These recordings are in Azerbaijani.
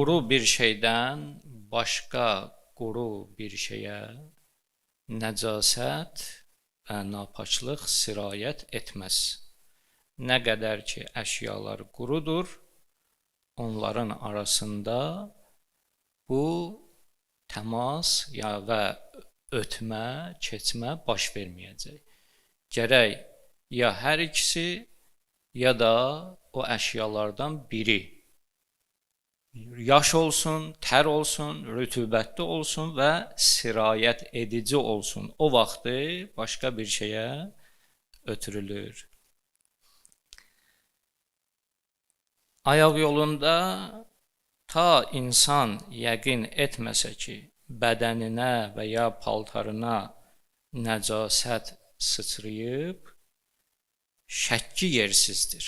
quru bir şeydən başqa quru bir şeyə nəcasət və napaçlıq sirayət etməz. Nə qədər ki, əşyalar qurudur, onların arasında bu təmas və ötmə, keçmə baş verməyəcək. Gərək ya hər ikisi, ya da o əşyalardan biri yaş olsun, tər olsun, rütubətli olsun və sirayət edici olsun. O vaxtı başqa bir şeyə ötürülür. Ayaq yolunda ta insan yəqin etməsə ki, bədəninə və ya paltarına nəcasət sıçrayıb, şəkki yersizdir.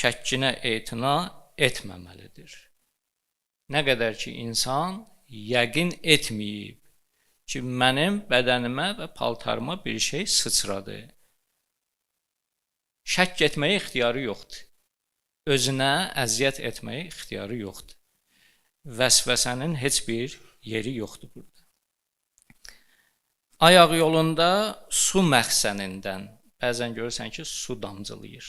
Şəkkinə etina etməməlidir. Nə qədər ki, insan yəqin etməyib ki, mənim bədənimə və paltarıma bir şey sıçradı. Şəkk etməyə ixtiyarı yoxdur. Özünə əziyyət etməyə ixtiyarı yoxdur. Vəsvəsənin heç bir yeri yoxdur burada. Ayaq yolunda su məxzənindən bəzən görürsən ki, su damcılayır.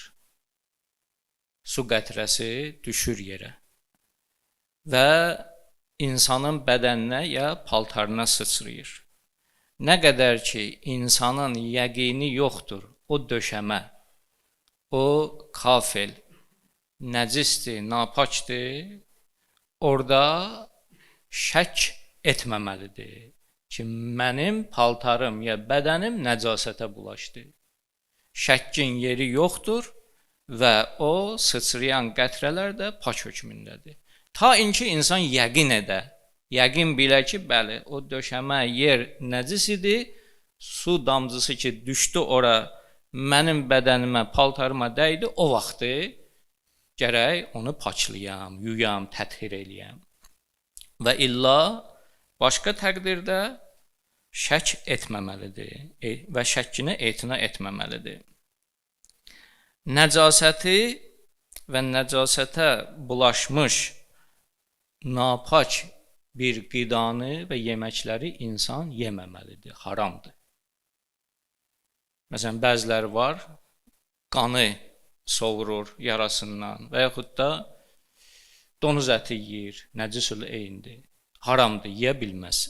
Su qətrəsi düşür yerə və insanın bədəninə ya paltarına sıçrayır. Nə qədər ki, insanın yəqini yoxdur, o döşəmə, o kafel, nəcisdir, napaçdır, orada şək etməməlidir ki, mənim paltarım ya bədənim nəcasətə bulaşdı. Şəkkin yeri yoxdur və o sıçrayan qətrələr də pak hökmündədir. Ta inki insan yəqin edə, yəqin bilə ki, bəli, o döşəmə yer nəcis idi, su damcısı ki, düşdü ora, mənim bədənimə, paltarıma dəydi, o vaxtı gərək onu paklayam, yuyam, təthir eləyəm. Və illa başqa təqdirdə şək etməməlidir və şəkkinə etina etməməlidir. Nəcasəti və nəcasətə bulaşmış napaç bir qidanı və yeməkləri insan yeməməlidir, haramdır. Məsələn, bəziləri var, qanı sovurur yarasından və yaxud da donuz əti yeyir, nəcisül eyindir, haramdır, yeyə bilməz.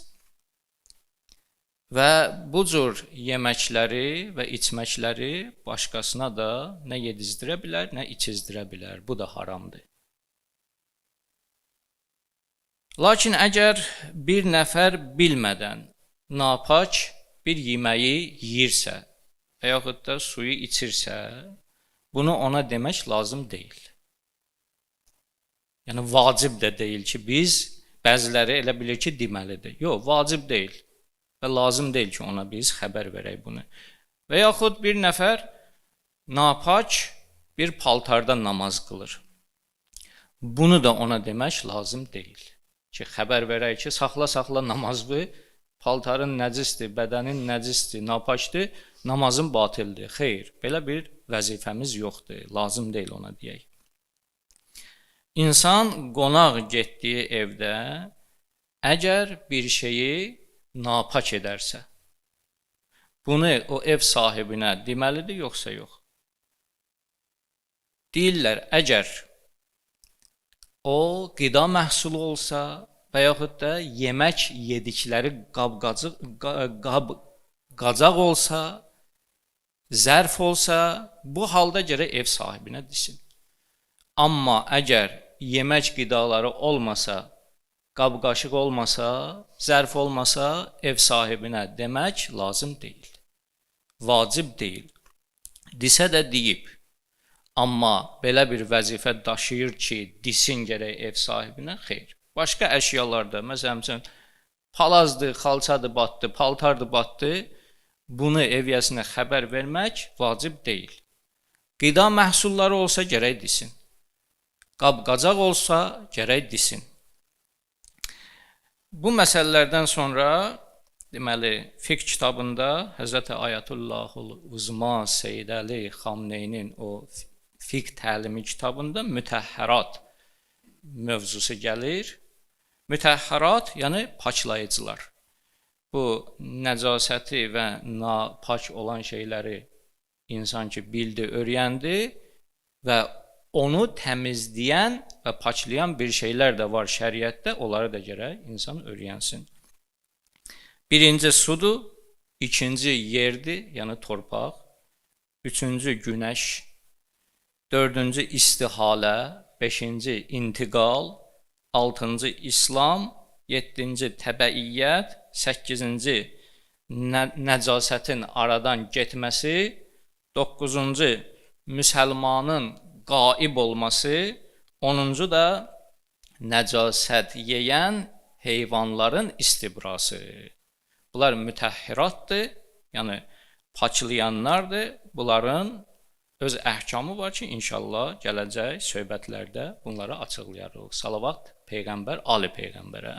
Və bu cür yeməkləri və içməkləri başqasına da nə yedizdirə bilər, nə içizdirə bilər. Bu da haramdır. Lakin əgər bir nəfər bilmədən napaç bir yeməyi yeyirsə və yaxud da suyu içirsə, bunu ona demək lazım deyil. Yəni, vacib də deyil ki, biz bəziləri elə bilir ki, deməlidir. Yox, vacib deyil. Və lazım deyil ki, ona biz xəbər verək bunu. Və yaxud bir nəfər napaç bir paltarda namaz qılır. Bunu da ona demək lazım deyil. Ki, xəbər verək ki, saxla namazı, paltarın nəcisdir, bədənin nəcisdir, napaçdır, namazın batildir. Xeyr, belə bir vəzifəmiz yoxdur, lazım deyil ona deyək. İnsan qonaq getdiyi evdə əgər bir şeyi napaç edərsə, bunu o ev sahibinə deməlidir, yoxsa yox? Deyirlər, əgər o qida məhsulu olsa və yaxud da yemək yedikləri qab-qacaq olsa, zərf olsa, bu halda gərək ev sahibinə desin. Amma əgər yemək qidaları olmasa, qab-qaşıq olmasa, zərf olmasa, ev sahibinə demək lazım deyil. Vacib deyil. Desə də deyib. Amma belə bir vəzifə daşıyır ki, desin gərək ev sahibinə, xeyr. Başqa əşyalarda, məsələn, palazdır, xalçadır, batdı, paltardır, batdı, bunu evyəsinə xəbər vermək vacib deyil. Qida məhsulları olsa gərək desin. Qab-qacaq olsa gərək desin. Bu məsələlərdən sonra, deməli, fiqh kitabında Həzrəti Ayətullahul Uzma Seyyid Əli Xamneynin o fiqh təlimi kitabında mütəhhərat, mövzusu gəlir. Mütəhhərat, yəni paklayıcılar. Bu nəcasəti və napak olan şeyləri insan ki bildi, öyrəndi və onu təmizləyən və paklayan bir şeylər də var şəriətdə, onları da gərək insan öyrənsin. Birinci sudur, ikinci yerdir, yəni torpaq, üçüncü günəş, dördüncü istihalə, beşinci intiqal, altıncı İslam, yeddinci təbəiyyət, səkkizinci nəcasətin aradan getməsi, doqquzuncu müsəlmanın qaib olması, onuncu da nəcasət yeyən heyvanların istibrası. Bunlar mütəhhiratdır, yəni paklayanlardır. Bunların öz əhkamı var ki, inşallah gələcək söhbətlərdə bunları açıqlayarıq. Salavat Peyğəmbər, Ali Peyğəmbərə.